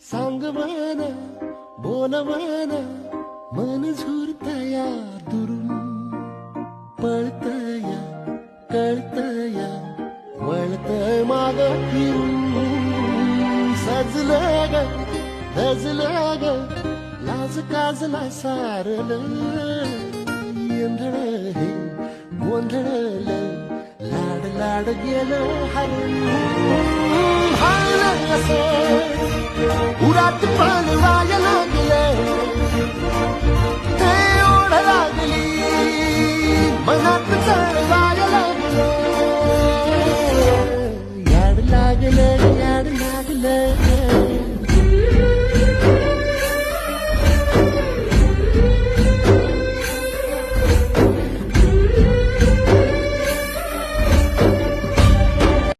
सांग मन बोल मन मन झुरतया दुरून पळतया कळतया वळतय माग फिरून सजलं ग धजलं ग लाज काजला सारलं येंधळ हे गोंधळलं लाड लाड गेलं हरून हायलं कसं उरात पण वाया लागलं ते ओढ लागली मनात चढ वाया लागलं